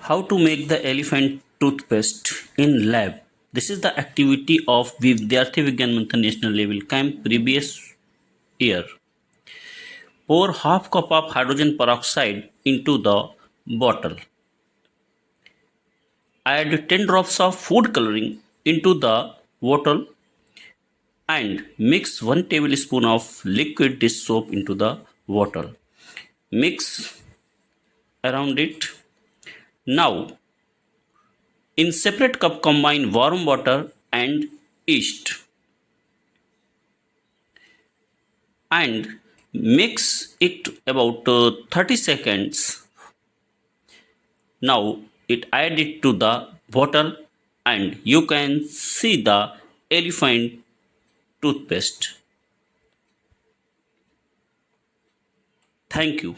How to make the elephant toothpaste in lab. This is the activity of Vidyarthi Vigyan Manthan National Level Camp previous year. Pour half cup of hydrogen peroxide into the bottle. Add 10 drops of food coloring into the bottle and mix 1 tablespoon of liquid dish soap into the bottle. Mix around it. Now in separate cup combine warm water and yeast and mix it about 30 seconds. Now it add it to the bottle and you can see the elephant toothpaste. Thank you.